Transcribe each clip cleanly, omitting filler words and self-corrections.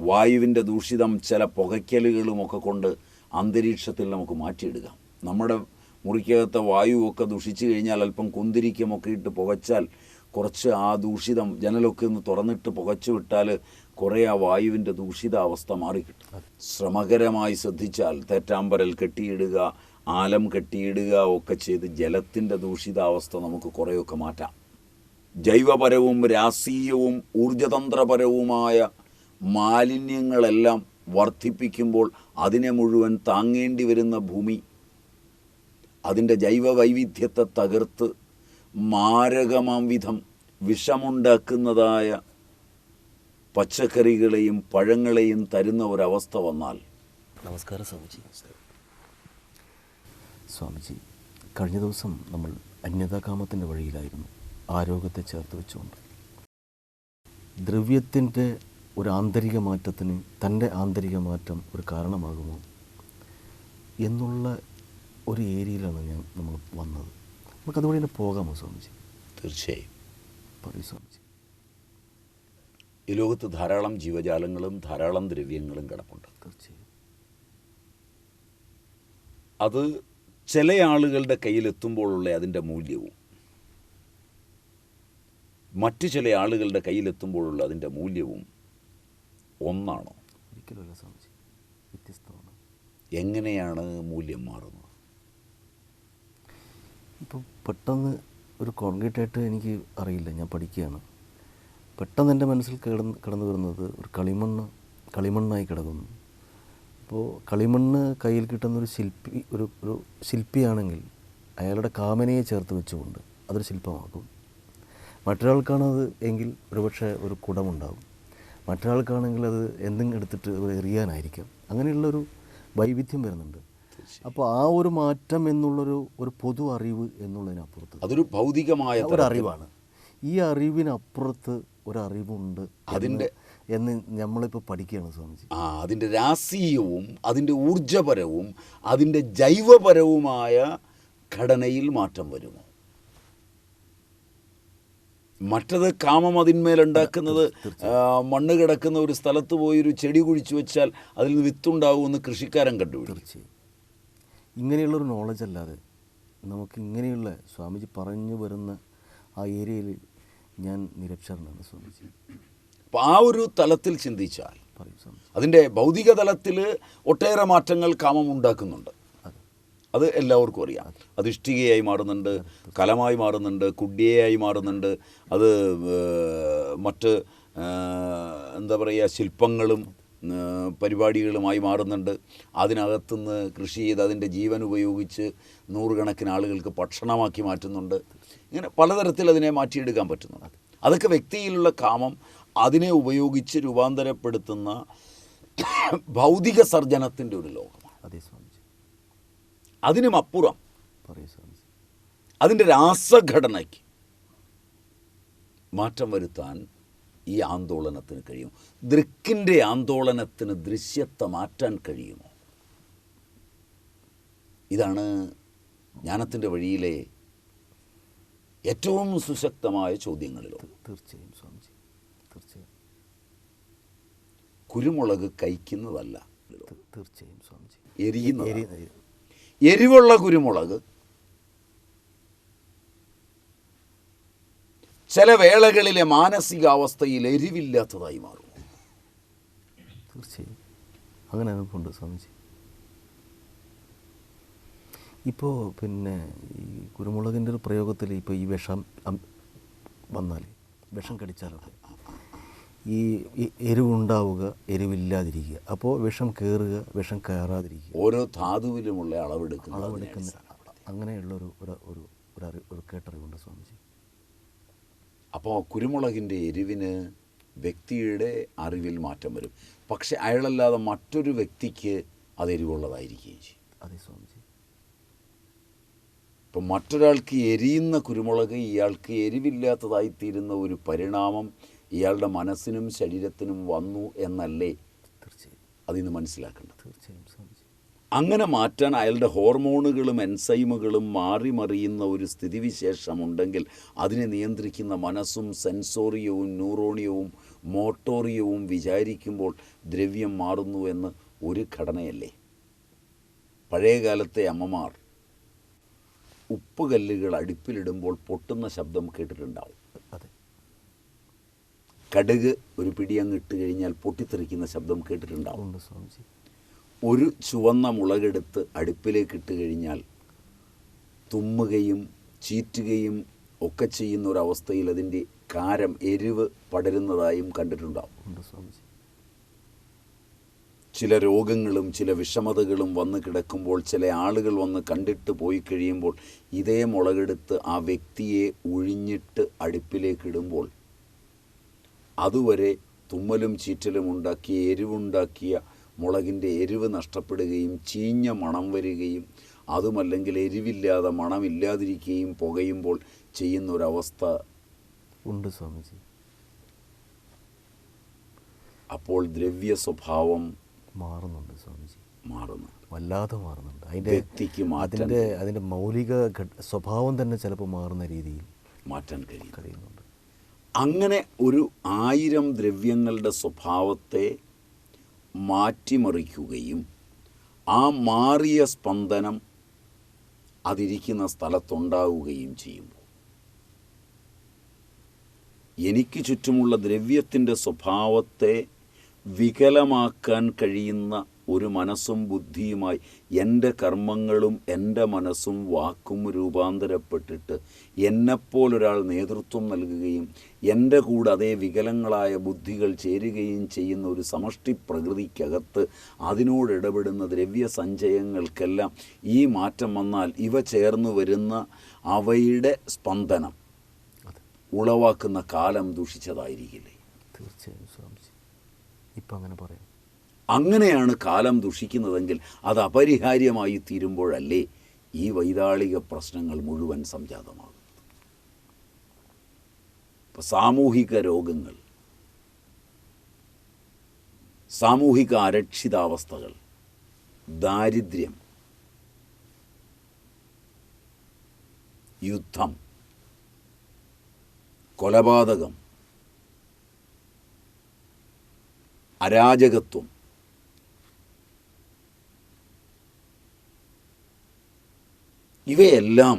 വായുവിൻ്റെ ദൂഷിതം ചില പുകയ്ക്കലുകളുമൊക്കെ കൊണ്ട് അന്തരീക്ഷത്തിൽ നമുക്ക് മാറ്റിയെടുക്കാം. നമ്മുടെ മുറിക്കകത്തെ വായുവൊക്കെ ദൂഷിച്ചു കഴിഞ്ഞാൽ അല്പം കുന്തിരിക്കമൊക്കെ ഇട്ട് പുകച്ചാൽ കുറച്ച് ആ ദൂഷിതം ജനലൊക്കെ ഒന്ന് തുറന്നിട്ട് പുകച്ചു വിട്ടാൽ കുറേ ആ വായുവിൻ്റെ ദൂഷിതാവസ്ഥ മാറിക്കിട്ടും. ശ്രമകരമായി ശ്രദ്ധിച്ചാൽ തേറ്റാമ്പരൽ കെട്ടിയിടുക, ആലം കെട്ടിയിടുക ഒക്കെ ചെയ്ത് ജലത്തിൻ്റെ ദൂഷിതാവസ്ഥ നമുക്ക് കുറേയൊക്കെ മാറ്റാം. ജൈവപരവും രാസീയവും ഊർജതന്ത്രപരവുമായ മാലിന്യങ്ങളെല്ലാം വർദ്ധിപ്പിക്കുമ്പോൾ അതിനെ മുഴുവൻ താങ്ങേണ്ടി വരുന്ന ഭൂമി അതിൻ്റെ ജൈവ വൈവിധ്യത്തെ തകർത്ത് മാരകമാം വിധം വിഷമുണ്ടാക്കുന്നതായ പച്ചക്കറികളെയും പഴങ്ങളെയും തരുന്ന ഒരവസ്ഥ വന്നാൽ. നമസ്കാരം സ്വാമിജി. സ്വാമിജി, കഴിഞ്ഞ ദിവസം നമ്മൾ അന്യതാകാമത്തിൻ്റെ വഴിയിലായിരുന്നു, ആരോഗ്യത്തെ ചേർത്ത് വെച്ചുകൊണ്ട്. ദ്രവ്യത്തിൻ്റെ ഒരു ആന്തരിക മാറ്റത്തിന് തൻ്റെ ആന്തരിക മാറ്റം ഒരു കാരണമാകുമോ എന്നുള്ള ഒരു ഏരിയയിലാണ് നമ്മൾ വന്നത്. നമുക്കതുവഴി തന്നെ പോകാമോ സ്വാമിജി? തീർച്ചയായും പറയൂ സ്വാമിജി. ഈ ലോകത്ത് ധാരാളം ജീവജാലങ്ങളും ധാരാളം ദ്രവ്യങ്ങളും കിടപ്പുണ്ട്. തീർച്ചയായും അത് ചില ആളുകളുടെ കയ്യിലെത്തുമ്പോഴുള്ള അതിൻ്റെ മൂല്യവും മറ്റു ചില ആളുകളുടെ കയ്യിലെത്തുമ്പോഴുള്ള അതിൻ്റെ മൂല്യവും ഒന്നാണോ? ഒരിക്കലുമല്ല സ്വാമിജി, വ്യത്യസ്തമാണ്. എങ്ങനെയാണ് മൂല്യം മാറുന്നത്? ഇപ്പോൾ പെട്ടെന്ന് ഒരു കോൺക്രീറ്റായിട്ട് എനിക്ക് അറിയില്ല, ഞാൻ പഠിക്കുകയാണ്. പെട്ടെന്ന് എൻ്റെ മനസ്സിൽ കടന്നു വരുന്നത് ഒരു കളിമണ്ണായി കിടക്കുന്നു. അപ്പോൾ കളിമണ്ണ് കയ്യിൽ കിട്ടുന്നൊരു ഒരു ശില്പിയാണെങ്കിൽ അയാളുടെ കാമനയെ ചേർത്ത് വെച്ചുകൊണ്ട് അതൊരു ശില്പമാക്കും. മറ്റൊരാൾക്കാണത് എങ്കിൽ ഒരുപക്ഷെ ഒരു കുടമുണ്ടാകും, മറ്റൊരാൾക്കാണെങ്കിൽ അത് എന്തെങ്കിലും എടുത്തിട്ട് എറിയാനായിരിക്കും. അങ്ങനെയുള്ളൊരു വൈവിധ്യം വരുന്നുണ്ട്. അപ്പോൾ ആ ഒരു മാറ്റം എന്നുള്ളൊരു പൊതു അറിവ് എന്നുള്ളതിനപ്പുറത്ത് അതൊരു ഭൗതികമായ ഒരു അറിവാണ്. ഈ അറിവിനപ്പുറത്ത് ഒരറിവുണ്ട് എന്ന് നമ്മളിപ്പോൾ പഠിക്കുകയാണ് സ്വാമിജി. അതിൻ്റെ രാസീയവും അതിൻ്റെ ഊർജപരവും അതിൻ്റെ ജൈവപരവുമായ ഘടനയിൽ മാറ്റം വരുമോ? മറ്റത് കാമം അതിന്മേലുണ്ടാക്കുന്നത്, മണ്ണ് കിടക്കുന്ന ഒരു സ്ഥലത്ത് പോയി ഒരു ചെടി കുഴിച്ചു വെച്ചാൽ അതിൽ നിന്ന് വിത്തുണ്ടാവുമെന്ന് കൃഷിക്കാരൻ കണ്ടുപിടിക്കും. തീർച്ചയായും ഇങ്ങനെയുള്ളൊരു നോളജ് അല്ലാതെ നമുക്ക് ഇങ്ങനെയുള്ള സ്വാമിജി പറഞ്ഞു വരുന്ന ആ ഏരിയയിൽ ഞാൻ നിരക്ഷരനാണ് സ്വാമിജി. അപ്പോൾ ആ ഒരു തലത്തിൽ ചിന്തിച്ചാൽ പറയൂ സ്വാമിജി. അതിൻ്റെ ഭൗതിക തലത്തിൽ ഒട്ടേറെ മാറ്റങ്ങൾ കാമം ഉണ്ടാക്കുന്നുണ്ട്. അത് എല്ലാവർക്കും അറിയാം. അത് ഇഷ്ടികയായി മാറുന്നുണ്ട്, കലമായി മാറുന്നുണ്ട്, കുഡ്യയായി മാറുന്നുണ്ട്, അത് മറ്റ് എന്താ പറയുക ശില്പങ്ങളും പരിപാടികളുമായി മാറുന്നുണ്ട്. അതിനകത്തുനിന്ന് കൃഷി ചെയ്ത് അതിൻ്റെ ജീവൻ ഉപയോഗിച്ച് നൂറുകണക്കിന് ആളുകൾക്ക് ഭക്ഷണമാക്കി മാറ്റുന്നുണ്ട്. ഇങ്ങനെ പലതരത്തിൽ അതിനെ മാറ്റിയെടുക്കാൻ പറ്റുന്നുണ്ട്. അതൊക്കെ വ്യക്തിയിലുള്ള കാമം അതിനെ ഉപയോഗിച്ച് രൂപാന്തരപ്പെടുത്തുന്ന ഭൗതിക സർജനത്തിൻ്റെ ഒരു ലോകമാണ്. അതേ സ്വാമിജി. അതിനും അപ്പുറം പറയൂ സ്വാമിജി, അതിൻ്റെ രാസഘടനയ്ക്ക് മാറ്റം വരുത്താൻ ഈ ആന്തോളനത്തിന് കഴിയും. ദൃക്കിൻ്റെ ആന്തോളനത്തിന് ദൃശ്യത്തെ മാറ്റാൻ കഴിയുമോ? ഇതാണ് ജ്ഞാനത്തിൻ്റെ വഴിയിലെ ഏറ്റവും സുശക്തമായ ചോദ്യങ്ങളിലോ. തീർച്ചയായും സ്വാമിജി, തീർച്ചയായും. കുരുമുളക് കഴിക്കുന്നതല്ല, തീർച്ചയായും സ്വാമിജി, എരിയുന്നത്. എരിവുള്ള കുരുമുളക് ചില വേളകളിലെ മാനസികാവസ്ഥയിൽ എരിവില്ലാത്തതായി മാറും. തീർച്ചയായും അങ്ങനെ അനുഭവമുണ്ട് സ്വാമിജി. ഇപ്പോൾ പിന്നെ ഈ കുരുമുളകിൻ്റെ ഒരു പ്രയോഗത്തിൽ ഇപ്പോൾ ഈ വിഷം വന്നാൽ, വിഷം കടിച്ചാലൊക്കെ ഈ എരിവുണ്ടാവുക, എരിവില്ലാതിരിക്കുക, അപ്പോൾ വിഷം കയറുക, വിഷം കയറാതിരിക്കുക, ഓരോ ധാതുവിലുമുള്ള അളവെടുക്കുന്ന അങ്ങനെയുള്ളൊരു ഒരു കേട്ടറിവുണ്ട് സ്വാമിജി. അപ്പോൾ കുരുമുളകിൻ്റെ എരിവിന് വ്യക്തിയുടെ അറിവിൽ മാറ്റം വരും. പക്ഷെ അയാളല്ലാതെ മറ്റൊരു വ്യക്തിക്ക് അത് എരിവുള്ളതായിരിക്കുകയും ചെയ്യും. അതെ സ്വാമിജി. ഇപ്പം മറ്റൊരാൾക്ക് എരിയുന്ന കുരുമുളക് ഇയാൾക്ക് എരിവില്ലാത്തതായിത്തീരുന്ന ഒരു പരിണാമം ഇയാളുടെ മനസ്സിനും ശരീരത്തിനും വന്നു എന്നല്ലേ തീർച്ചയായും അതിന്ന് മനസ്സിലാക്കേണ്ടത്. തീർച്ചയായും സ്വാമിജി. അങ്ങനെ മാറ്റാൻ അയാളുടെ ഹോർമോണുകളും എൻസൈമുകളും മാറി മറിയുന്ന ഒരു സ്ഥിതിവിശേഷമുണ്ടെങ്കിൽ അതിനെ നിയന്ത്രിക്കുന്ന മനസ്സും സെൻസോറിയവും ന്യൂറോണിയവും മോട്ടോറിയവും വിചാരിക്കുമ്പോൾ ദ്രവ്യം മാറുന്നു എന്ന് ഒരു ഘടനയല്ലേ? പഴയ കാലത്തെ അമ്മമാർ ഉപ്പുകല്ലുകൾ അടുപ്പിലിടുമ്പോൾ പൊട്ടുന്ന ശബ്ദം കേട്ടിട്ടുണ്ടാവും. അതെ. കടുക് ഒരു പിടിയങ്ങ് ഇട്ട് കഴിഞ്ഞാൽ പൊട്ടിത്തെറിക്കുന്ന ശബ്ദം കേട്ടിട്ടുണ്ടാവും. സ്വാമിജി. ഒരു ചുവന്ന മുളകെടുത്ത് അടുപ്പിലേക്ക് ഇട്ട് കഴിഞ്ഞാൽ തുമ്മുകയും ചീറ്റുകയും ഒക്കെ ചെയ്യുന്ന ഒരവസ്ഥയിൽ അതിൻ്റെ കാരം, എരിവ് പടരുന്നതായും കണ്ടിട്ടുണ്ടാവും. ചില രോഗങ്ങളും ചില വിഷമതകളും വന്ന് കിടക്കുമ്പോൾ ചില ആളുകൾ വന്ന് കണ്ടിട്ട് പോയി കഴിയുമ്പോൾ ഇതേ മുളകെടുത്ത് ആ വ്യക്തിയെ ഒഴിഞ്ഞിട്ട് അടുപ്പിലേക്കിടുമ്പോൾ അതുവരെ തുമ്മലും ചീറ്റലും ഉണ്ടാക്കിയ എരിവുണ്ടാക്കിയ മുളകിൻ്റെ എരിവ് നഷ്ടപ്പെടുകയും ചീഞ്ഞ മണം വരികയും അതുമല്ലെങ്കിൽ എരിവില്ലാതെ മണമില്ലാതിരിക്കുകയും പുകയുമ്പോൾ ചെയ്യുന്നൊരവസ്ഥ ഉണ്ട് സ്വാമിജി. അപ്പോൾ ദ്രവ്യ സ്വഭാവം മാറുന്നുണ്ട് സ്വാമിജി. മാറുന്നു, വല്ലാതെ മാറുന്നുണ്ട്. വ്യക്തിക്ക് അതിൻ്റെ മൗലിക സ്വഭാവം തന്നെ ചിലപ്പോൾ മാറുന്ന രീതിയിൽ മാറ്റാൻ കഴിയുന്നുണ്ട്. അങ്ങനെ ഒരു 1000 ദ്രവ്യങ്ങളുടെ സ്വഭാവത്തെ മാറ്റിമറിക്കുകയും ആ മാറിയ സ്പന്ദനം അതിരിക്കുന്ന സ്ഥലത്തുണ്ടാവുകയും ചെയ്യുമ്പോൾ എനിക്ക് ചുറ്റുമുള്ള ദ്രവ്യത്തിൻ്റെ സ്വഭാവത്തെ വികലമാക്കാൻ കഴിയുന്ന ഒരു മനസ്സും ബുദ്ധിയുമായി എൻ്റെ കർമ്മങ്ങളും എൻ്റെ മനസ്സും വാക്കും രൂപാന്തരപ്പെട്ടിട്ട് എന്നെപ്പോലൊരാൾ നേതൃത്വം നൽകുകയും എൻ്റെ കൂടെ അതേ വികലങ്ങളായ ബുദ്ധികൾ ചേരുകയും ചെയ്യുന്ന ഒരു സമഷ്ടി പ്രകൃതിക്കകത്ത് അതിനോടിടപെടുന്ന ദ്രവ്യ സഞ്ചയങ്ങൾക്കെല്ലാം ഈ മാറ്റം വന്നാൽ ഇവ ചേർന്ന് വരുന്ന അവയുടെ സ്പന്ദനം ഉളവാക്കുന്ന കാലം ദുഷിച്ചതായിരിക്കില്ലേ? തീർച്ചയായും സ്വാമിജി. ഇപ്പം അങ്ങനെ പറയാം. അങ്ങനെയാണ് കാലം ദുഷിക്കുന്നതെങ്കിൽ അത് അപരിഹാര്യമായി തീരുമ്പോഴല്ലേ ഈ വൈതാളിക പ്രശ്നങ്ങൾ മുഴുവൻ സംജാതമാകുന്നത്. ഇപ്പം സാമൂഹിക രോഗങ്ങൾ, സാമൂഹിക അരക്ഷിതാവസ്ഥകൾ, ദാരിദ്ര്യം, യുദ്ധം, കൊലപാതകം, അരാജകത്വം, ഇവയെല്ലാം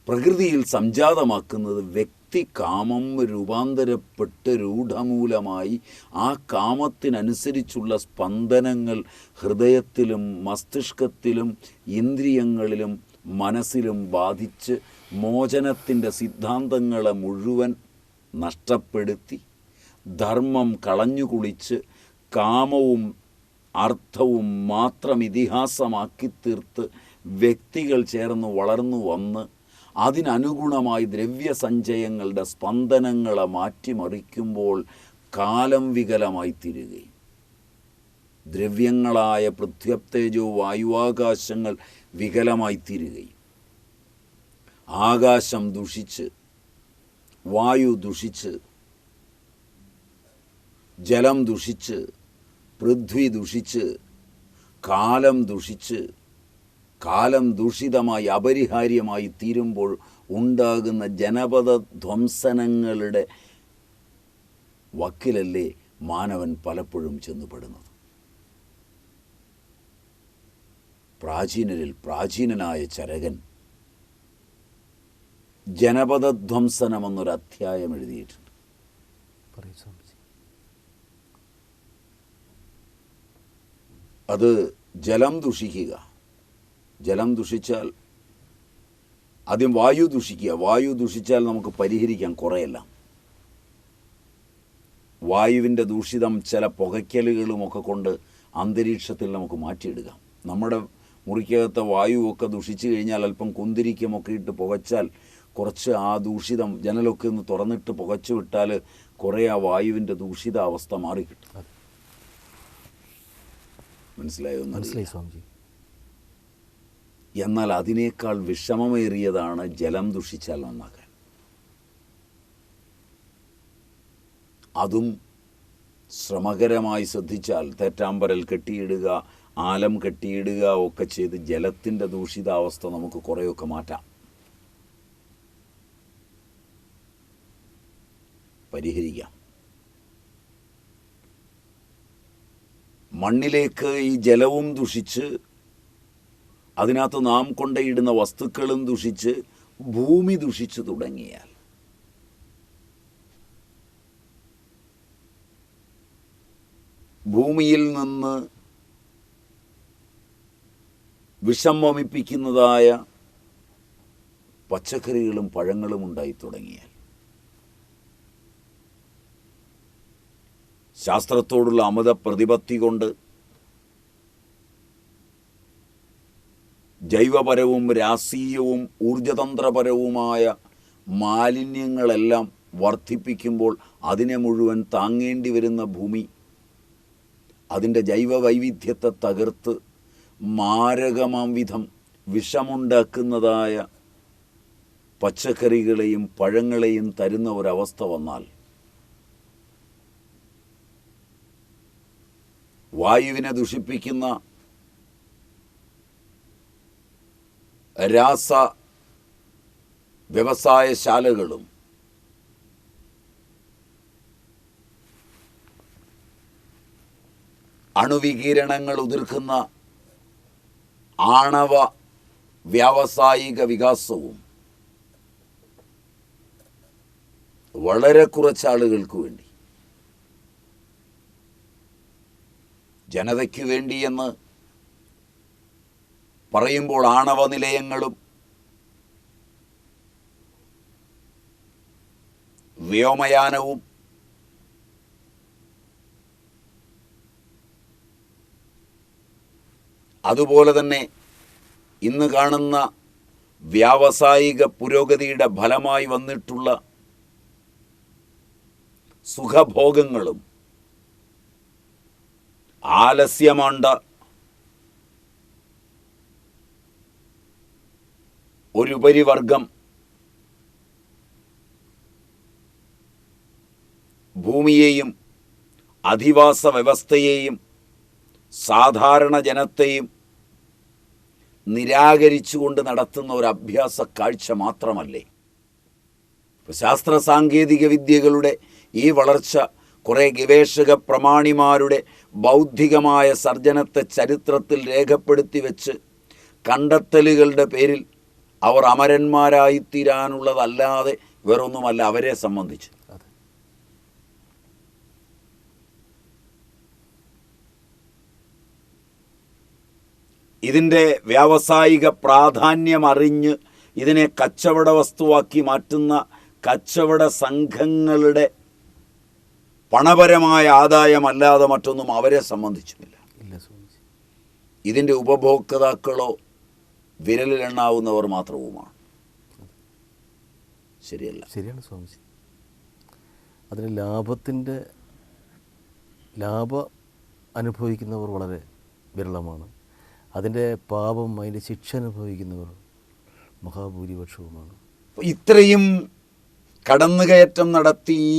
പ്രകൃതിയിൽ സംജാതമാക്കുന്നത് വ്യക്തികാമം രൂപാന്തരപ്പെട്ട് രൂഢമൂലമായി ആ കാമത്തിനനുസരിച്ചുള്ള സ്പന്ദനങ്ങൾ ഹൃദയത്തിലും മസ്തിഷ്കത്തിലും ഇന്ദ്രിയങ്ങളിലും മനസ്സിലും ബാധിച്ച് മോചനത്തിൻ്റെ സിദ്ധാന്തങ്ങളെ മുഴുവൻ നഷ്ടപ്പെടുത്തി ധർമ്മം കളഞ്ഞുകുളിച്ച് കാമവും അർത്ഥവും മാത്രം ഇതിഹാസമാക്കി തീർത്ത് വ്യക്തികൾ ചേർന്ന് വളർന്നു വന്ന് അതിനനുഗുണമായി ദ്രവ്യസഞ്ചയങ്ങളുടെ സ്പന്ദനങ്ങളെ മാറ്റിമറിക്കുമ്പോൾ കാലം വികലമായി തീരുകയും ദ്രവ്യങ്ങളായ പൃഥ്വ്യപ്തേജോ വായുവാകാശങ്ങൾ വികലമായി തീരുകയും ആകാശം ദുഷിച്ച്, വായു ദുഷിച്ച്, ജലം ദുഷിച്ച്, പൃഥ്വി ദുഷിച്ച്, കാലം ദുഷിച്ച്, കാലം ദൂഷിതമായി അപരിഹാര്യമായി തീരുമ്പോൾ ഉണ്ടാകുന്ന ജനപദ ധ്വംസനങ്ങളുടെ വക്കിലല്ലേ മാനവൻ പലപ്പോഴും ചെന്നുപെടുന്നത്. പ്രാചീനരിൽ പ്രാചീനനായ ചരകൻ ജനപദധ്വംസനമെന്നൊരു അധ്യായം എഴുതിയിട്ടുണ്ട്. അത് ജലം ദുഷിക്കുക, ജലം ദുഷിച്ചാൽ ആദ്യം വായു ദുഷിക്കുക, വായു ദുഷിച്ചാൽ നമുക്ക് പരിഹരിക്കാം കുറെയെല്ലാം. വായുവിൻ്റെ ദൂഷിതം ചില പുകയ്ക്കലുകളുമൊക്കെ കൊണ്ട് അന്തരീക്ഷത്തിൽ നമുക്ക് മാറ്റിയെടുക്കാം. നമ്മുടെ മുറിക്കകത്തെ വായുവൊക്കെ ദുഷിച്ചു കഴിഞ്ഞാൽ അല്പം കുന്തിരിക്കമൊക്കെ ഇട്ട് പുകച്ചാൽ കുറച്ച് ആ ദൂഷിതം ജനലൊക്കെ ഒന്ന് തുറന്നിട്ട് പുകച്ചു വിട്ടാൽ കുറേ ആ വായുവിൻ്റെ ദൂഷിതാവസ്ഥ മാറിക്കിട്ടും. മനസ്സിലായോ? മനസ്സിലായി സ്വാമിജി. എന്നാൽ അതിനേക്കാൾ വിഷമമേറിയതാണ് ജലം ദുഷിച്ചാൽ നന്നാക്കാൻ. അതും ശ്രമകരമായി ശ്രദ്ധിച്ചാൽ തേറ്റാമ്പരൽ കെട്ടിയിടുക, ആലം കെട്ടിയിടുക ഒക്കെ ചെയ്ത് ജലത്തിൻ്റെ ദൂഷിതാവസ്ഥ നമുക്ക് കുറേയൊക്കെ മാറ്റാം. പരിഹരിക്കാം. മണ്ണിലേക്ക് ഈ ജലവും ദുഷിച്ച് അതിനകത്ത് നാം കൊണ്ടയിടുന്ന വസ്തുക്കളും ദുഷിച്ച് ഭൂമി ദുഷിച്ചു തുടങ്ങിയാൽ ഭൂമിയിൽ നിന്ന് വിഷം വമിപ്പിക്കുന്നതായ പച്ചക്കറികളും പഴങ്ങളും ഉണ്ടായി തുടങ്ങിയാൽ ശാസ്ത്രത്തോടുള്ള അമിത പ്രതിപത്തി കൊണ്ട് ജൈവപരവും രാഷ്ട്രീയവും ഊർജതന്ത്രപരവുമായ മാലിന്യങ്ങളെല്ലാം വർദ്ധിപ്പിക്കുമ്പോൾ അതിനെ മുഴുവൻ താങ്ങേണ്ടി വരുന്ന ഭൂമി അതിൻ്റെ ജൈവ വൈവിധ്യത്തെ തകർത്ത് മാരകമാം വിധം വിഷമുണ്ടാക്കുന്നതായ പച്ചക്കറികളെയും പഴങ്ങളെയും തരുന്ന ഒരവസ്ഥ വന്നാൽ വായുവിനെ ദുഷിപ്പിക്കുന്ന രാസ വ്യവസായശാലകളും അണുവികിരണങ്ങൾ ഉതിർക്കുന്ന ആണവ വ്യാവസായിക വികാസവും വളരെ കുറച്ചാളുകൾക്ക് വേണ്ടി ജനതയ്ക്ക് വേണ്ടിയെന്ന് പറയുമ്പോൾ ആണവ നിലയങ്ങളും വ്യോമയാനവും അതുപോലെ തന്നെ ഇന്ന് കാണുന്ന വ്യാവസായിക പുരോഗതിയുടെ ഫലമായി വന്നിട്ടുള്ള സുഖഭോഗങ്ങളും ആലസ്യമാണ്ട ഒരു ഉപരിവർഗം ഭൂമിയെയും അധിവാസ വ്യവസ്ഥയെയും സാധാരണ ജനത്തെയും നിരാകരിച്ചുകൊണ്ട് നടത്തുന്ന ഒരു അഭ്യാസ കാഴ്ച മാത്രമല്ലേ? ശാസ്ത്ര സാങ്കേതിക വിദ്യകളുടെ ഈ വളർച്ച കുറേ ഗവേഷക പ്രമാണിമാരുടെ ബൗദ്ധികമായ സർജനത്തെ ചരിത്രത്തിൽ രേഖപ്പെടുത്തി വെച്ച് കണ്ടെത്തലുകളുടെ പേരിൽ അവർ അമരന്മാരായിത്തീരാനുള്ളതല്ലാതെ വേറൊന്നുമല്ല അവരെ സംബന്ധിച്ച്. ഇതിൻ്റെ വ്യാവസായിക പ്രാധാന്യം അറിഞ്ഞ് ഇതിനെ കച്ചവട വസ്തുവാക്കി മാറ്റുന്ന കച്ചവട സംഘങ്ങളുടെ പണപരമായ ആദായമല്ലാതെ മറ്റൊന്നും അവരെ സംബന്ധിച്ചുമില്ല. ഇതിൻ്റെ ഉപഭോക്താക്കളോ വിരലിലെണ്ണാവുന്നവർ മാത്രവുമാണ്. ശരിയല്ല? ശരിയാണ് സ്വാമിജി. അതിന് ലാഭം അനുഭവിക്കുന്നവർ വളരെ വിരളമാണ്. അതിൻ്റെ പാപം, അതിൻ്റെ ശിക്ഷ അനുഭവിക്കുന്നവർ മഹാഭൂരിപക്ഷവുമാണ്. ഇത്രയും കടന്നുകയറ്റം നടത്തി ഈ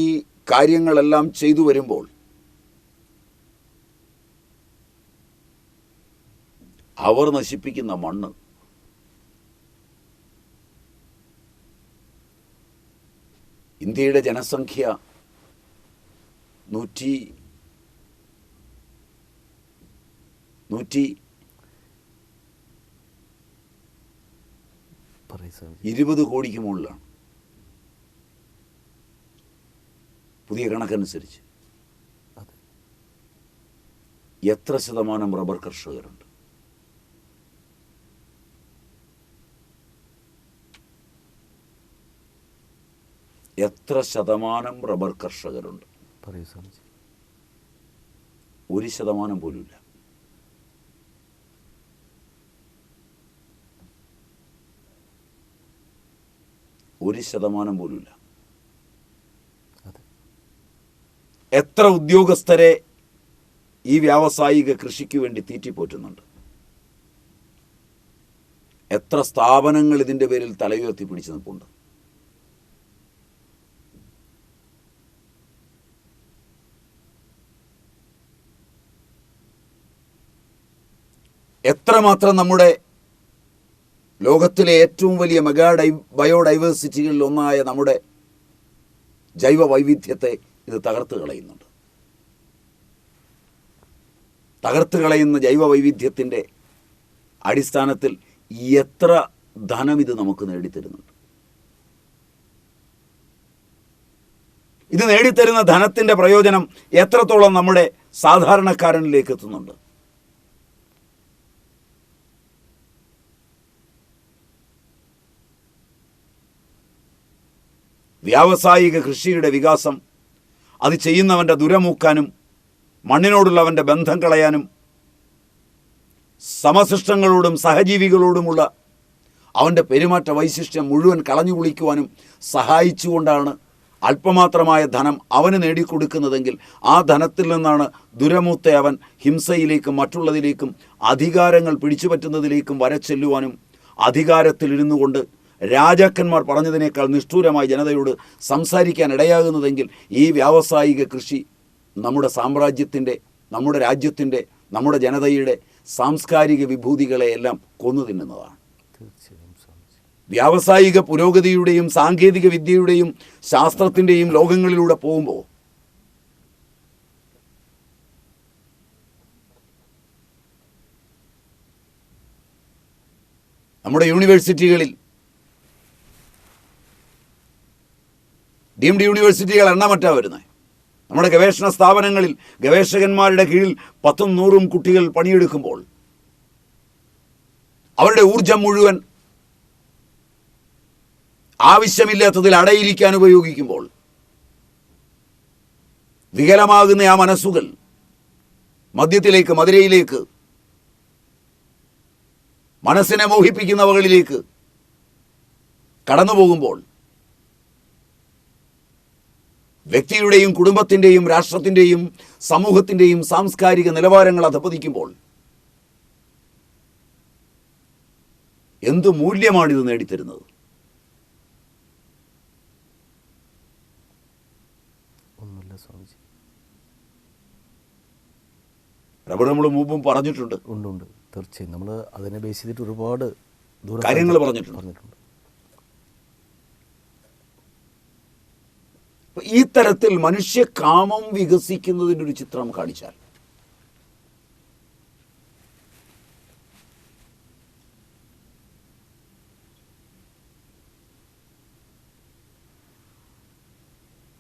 കാര്യങ്ങളെല്ലാം ചെയ്തു വരുമ്പോൾ അവർ നശിപ്പിക്കുന്ന മണ്ണ്, ഇന്ത്യയുടെ ജനസംഖ്യ 120 കോടിക്ക് മുകളിലാണ് പുതിയ കണക്കനുസരിച്ച്. എത്ര ശതമാനം റബ്ബർ കർഷകരുണ്ട്? എത്ര ശതമാനം റബ്ബർ കർഷകരുണ്ട്? 1% പോലുമില്ല. ഒരു ശതമാനം പോലുമില്ല. എത്ര ഉദ്യോഗസ്ഥരെ ഈ വ്യാവസായിക കൃഷിക്ക് വേണ്ടി തീറ്റിപ്പോറ്റുന്നുണ്ട്? എത്ര സ്ഥാപനങ്ങൾ ഇതിൻ്റെ പേരിൽ തലയുയർത്തി പിടിച്ചു നിൽപ്പുണ്ട്? എത്രമാത്രം നമ്മുടെ ലോകത്തിലെ ഏറ്റവും വലിയ ബയോഡൈവേഴ്സിറ്റികളിൽ ഒന്നായ നമ്മുടെ ജൈവ വൈവിധ്യത്തെ ഇത് തകർത്ത് കളയുന്നുണ്ട്. തകർത്ത് കളയുന്ന ജൈവ വൈവിധ്യത്തിൻ്റെ അടിസ്ഥാനത്തിൽ എത്ര ധനം ഇത് നമുക്ക് നേടിത്തരുന്നുണ്ട്. ഇത് നേടിത്തരുന്ന ധനത്തിൻ്റെ പ്രയോജനം എത്രത്തോളം നമ്മുടെ സാധാരണക്കാരനിലേക്ക് എത്തുന്നുണ്ട്. വ്യാവസായിക കൃഷിയുടെ വികാസം അത് ചെയ്യുന്നവൻ്റെ ദുരമൂക്കാനും മണ്ണിനോടുള്ളവൻ്റെ ബന്ധം കളയാനും സമസൃഷ്ടങ്ങളോടും സഹജീവികളോടുമുള്ള അവൻ്റെ പെരുമാറ്റ വൈശിഷ്ട്യം മുഴുവൻ കളഞ്ഞു കുളിക്കുവാനും സഹായിച്ചുകൊണ്ടാണ് അല്പമാത്രമായ ധനം അവന് നേടിക്കൊടുക്കുന്നതെങ്കിൽ ആ ധനത്തിൽ നിന്നാണ് ദുരമൂത്ത അവൻ ഹിംസയിലേക്കും മറ്റുള്ളതിലേക്കും അധികാരങ്ങൾ പിടിച്ചുപറ്റുന്നതിലേക്കും വരച്ചെല്ലുവാനും അധികാരത്തിലിരുന്നു കൊണ്ട് രാജാക്കന്മാർ പറഞ്ഞതിനേക്കാൾ നിഷ്ഠൂരമായി ജനതയോട് സംസാരിക്കാൻ ഇടയാകുന്നതെങ്കിൽ ഈ വ്യാവസായിക കൃഷി നമ്മുടെ സാമ്രാജ്യത്തിൻ്റെ, നമ്മുടെ രാജ്യത്തിൻ്റെ, നമ്മുടെ ജനതയുടെ സാംസ്കാരിക വിഭൂതികളെയെല്ലാം കൊന്നു തിന്നുന്നതാണ്. വ്യാവസായിക പുരോഗതിയുടെയും സാങ്കേതിക വിദ്യയുടെയും ശാസ്ത്രത്തിൻ്റെയും ലോകങ്ങളിലൂടെ പോകുമ്പോൾ നമ്മുടെ യൂണിവേഴ്സിറ്റികളിൽ ഡീംഡ് യൂണിവേഴ്സിറ്റികൾ എണ്ണമറ്റാ വരുന്നത്. നമ്മുടെ ഗവേഷണ സ്ഥാപനങ്ങളിൽ ഗവേഷകന്മാരുടെ കീഴിൽ 10ഉം 100ഉം കുട്ടികൾ പണിയെടുക്കുമ്പോൾ അവരുടെ ഊർജം മുഴുവൻ ആവശ്യമില്ലാത്തതിൽ അടയിരിക്കാൻ ഉപയോഗിക്കുമ്പോൾ വികലമാകുന്ന ആ മനസ്സുകൾ മദ്യത്തിലേക്ക്, മധുരയിലേക്ക്, മനസ്സിനെ മോഹിപ്പിക്കുന്നവകളിലേക്ക് കടന്നു പോകുമ്പോൾ വ്യക്തിയുടെയും കുടുംബത്തിൻ്റെയും രാഷ്ട്രത്തിൻ്റെയും സമൂഹത്തിൻ്റെയും സാംസ്കാരിക നിലവാരങ്ങൾ അധപ്പതിക്കുമ്പോൾ എന്തു മൂല്യമാണിത് നേടിത്തരുന്നത്? റബ്ബർ നമ്മൾ മുമ്പും പറഞ്ഞിട്ടുണ്ട്. ഉണ്ട് തീർച്ചയായും നമ്മൾ അതിനെ ബേസ് ചെയ്തിട്ട് ഒരുപാട് കാര്യങ്ങൾ പറഞ്ഞിട്ടുണ്ട്. ഈ തരത്തിൽ മനുഷ്യ കാമം വികസിക്കുന്നതിൻ്റെ ഒരു ചിത്രം കാണിച്ചാൽ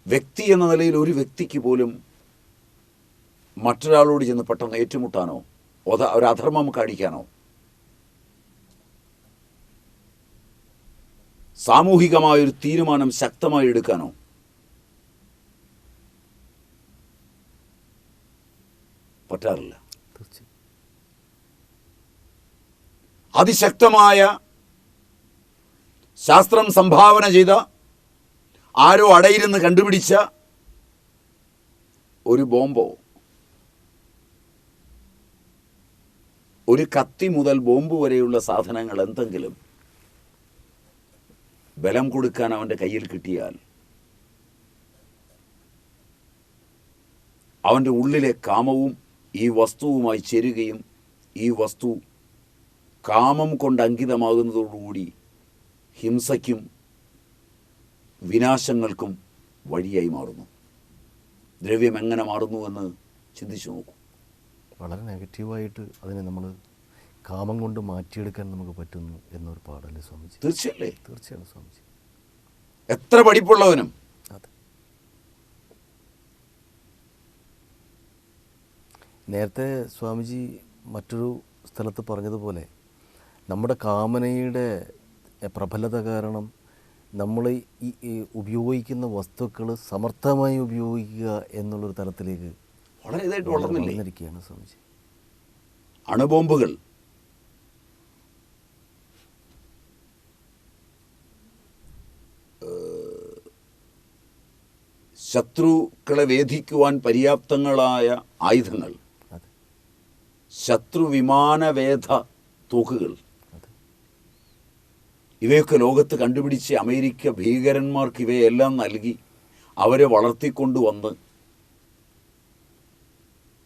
വ്യക്തി എന്ന നിലയിൽ ഒരു വ്യക്തിക്ക് പോലും മറ്റൊരാളോട് ചെന്ന് പെട്ടെന്ന് ഏറ്റുമുട്ടാനോ ഒരു അധർമ്മം കാണിക്കാനോ സാമൂഹികമായൊരു തീരുമാനം ശക്തമായി എടുക്കാനോ പറ്റാറില്ല. അതിശക്തമായ ശാസ്ത്രം സംഭാവന ചെയ്ത ആരോ അടയിരുന്ന് കണ്ടുപിടിച്ച ഒരു ബോംബോ, ഒരു കത്തി മുതൽ ബോംബ് വരെയുള്ള സാധനങ്ങൾ എന്തെങ്കിലും ബലം കൊടുക്കാൻ അവൻ്റെ കയ്യിൽ കിട്ടിയാൽ അവൻ്റെ ഉള്ളിലെ കാമവും ഈ വസ്തുവുമായി ചേരുകയും ഈ വസ്തു കാമം കൊണ്ട് അങ്കിതമാകുന്നതോടുകൂടി ഹിംസയ്ക്കും വിനാശങ്ങൾക്കും വഴിയായി മാറുന്നു. ദ്രവ്യം എങ്ങനെ മാറുന്നു എന്ന് ചിന്തിച്ചു നോക്കൂ. വളരെ നെഗറ്റീവായിട്ട് അതിനെ നമ്മൾ കാമം കൊണ്ട് മാറ്റിയെടുക്കാൻ നമുക്ക് പറ്റുന്നു എന്നൊരു പാടല്ലേ സ്വാമിജി? തീർച്ചയാണ് സ്വാമിജി. എത്ര പഠിപ്പുള്ളവനും അതെ. നേരത്തെ സ്വാമിജി മറ്റൊരു സ്ഥലത്ത് പറഞ്ഞതുപോലെ നമ്മുടെ കാമനയുടെ പ്രബലത കാരണം നമ്മൾ ഈ ഉപയോഗിക്കുന്ന വസ്തുക്കൾ സമർത്ഥമായി ഉപയോഗിക്കുക എന്നുള്ളൊരു തലത്തിലേക്ക് വളരെ ഇതായിട്ട് വളർന്നിരിക്കുകയാണ് സ്വാമിജി. അണുബോംബുകൾ ശത്രുക്കളെ വേധിക്കുവാൻ പര്യാപ്തങ്ങളായ ആയുധങ്ങൾ, ശത്രു വിമാനവേധ തോക്കുകൾ, ഇവയൊക്കെ ലോകത്ത് കണ്ടുപിടിച്ച് അമേരിക്ക ഭീകരന്മാർക്ക് ഇവയെല്ലാം നൽകി അവരെ വളർത്തിക്കൊണ്ടുവന്ന്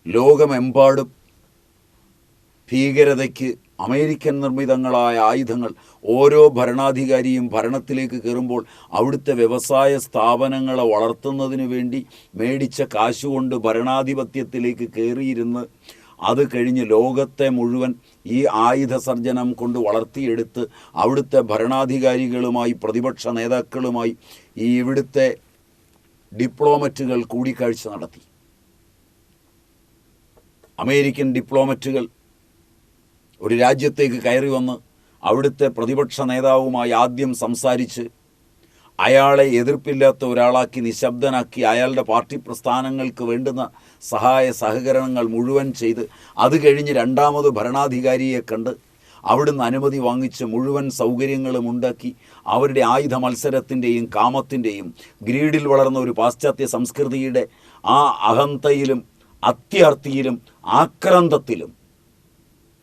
ലോകമെമ്പാടും ഭീകരതയ്ക്ക് അമേരിക്കൻ നിർമ്മിതങ്ങളായ ആയുധങ്ങൾ ഓരോ ഭരണാധികാരിയും ഭരണത്തിലേക്ക് കയറുമ്പോൾ അവിടുത്തെ വ്യവസായ സ്ഥാപനങ്ങളെ വളർത്തുന്നതിന് വേണ്ടി മേടിച്ച കാശുകൊണ്ട് ഭരണാധിപത്യത്തിലേക്ക് കയറിയിരുന്ന് അത് കഴിഞ്ഞ് ലോകത്തെ മുഴുവൻ ഈ ആയുധ സർജനം കൊണ്ട് വളർത്തിയെടുത്ത് അവിടുത്തെ ഭരണാധികാരികളുമായി പ്രതിപക്ഷ നേതാക്കളുമായി ഈ ഇവിടുത്തെ ഡിപ്ലോമറ്റുകൾ കൂടിക്കാഴ്ച നടത്തി. അമേരിക്കൻ ഡിപ്ലോമറ്റുകൾ ഒരു രാജ്യത്തേക്ക് കയറി വന്ന് അവിടുത്തെ പ്രതിപക്ഷ നേതാവുമായി ആദ്യം സംസാരിച്ച് അയാളെ എതിർപ്പില്ലാത്ത ഒരാളാക്കി നിശബ്ദനാക്കി അയാളുടെ പാർട്ടി പ്രസ്ഥാനങ്ങൾക്ക് വേണ്ടുന്ന സഹായ സഹകരണങ്ങൾ മുഴുവൻ ചെയ്ത് അത് കഴിഞ്ഞ് രണ്ടാമത് ഭരണാധികാരിയെ കണ്ട് അവിടുന്ന് അനുമതി വാങ്ങിച്ച് മുഴുവൻ സൗകര്യങ്ങളും ഉണ്ടാക്കി അവരുടെ ആയുധ മത്സരത്തിൻ്റെയും കാമത്തിൻ്റെയും ഗ്രീഡിൽ വളർന്ന ഒരു പാശ്ചാത്യ സംസ്കൃതിയുടെ ആ അഹന്തയിലും അത്യാർത്തിയിലും ആക്രാന്തത്തിലും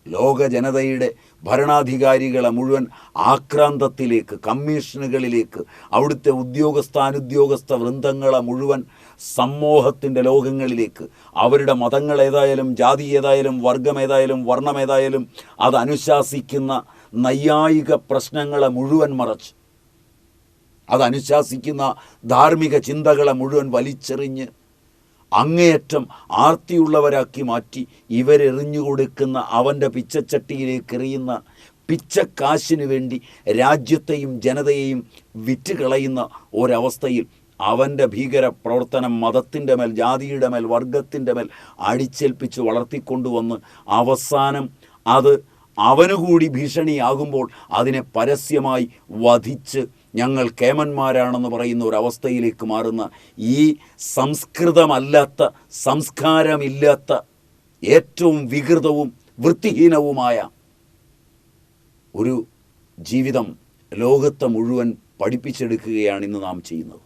ലോക ജനതയുടെ ഭരണാധികാരികളെ മുഴുവൻ ആക്രാന്തത്തിലേക്ക്, കമ്മീഷനുകളിലേക്ക്, അവിടുത്തെ ഉദ്യോഗസ്ഥ വൃന്ദങ്ങളെ മുഴുവൻ സമൂഹത്തിൻ്റെ ലോകങ്ങളിലേക്ക്, അവരുടെ മതങ്ങൾ ഏതായാലും ജാതി ഏതായാലും വർഗം ഏതായാലും വർണ്ണം ഏതായാലും അത് അനുശാസിക്കുന്ന നൈയായിക പ്രശ്നങ്ങളെ മുഴുവൻ മറച്ച്, അതനുശാസിക്കുന്ന ധാർമ്മിക ചിന്തകളെ മുഴുവൻ വലിച്ചെറിഞ്ഞ് അങ്ങേയറ്റം ആർത്തിയുള്ളവരാക്കി മാറ്റി ഇവരെറിഞ്ഞു കൊടുക്കുന്ന അവൻ്റെ പിച്ചച്ചട്ടിയിലേക്ക് എറിയുന്ന പിച്ചക്കാശിനു വേണ്ടി രാജ്യത്തെയും ജനതയെയും വിറ്റുകളയുന്ന ഒരവസ്ഥയിൽ അവൻ്റെ ഭീകര പ്രവർത്തനം മതത്തിൻ്റെ മേൽ, ജാതിയുടെ മേൽ, വർഗത്തിൻ്റെ മേൽ അടിച്ചേൽപ്പിച്ച് വളർത്തിക്കൊണ്ടുവന്ന് അവസാനം അത് അവനുകൂടി ഭീഷണിയാകുമ്പോൾ അതിനെ പരസ്യമായി വധിച്ച് ഞങ്ങൾ കേമന്മാരാണെന്ന് പറയുന്ന ഒരവസ്ഥയിലേക്ക് മാറുന്ന ഈ സംസ്കൃതമല്ലാത്ത, സംസ്കാരമില്ലാത്ത, ഏറ്റവും വികൃതവും വൃത്തിഹീനവുമായ ഒരു ജീവിതം ലോകത്തെ മുഴുവൻ പഠിപ്പിച്ചെടുക്കുകയാണ് ഇന്ന് നാം ചെയ്യുന്നത്.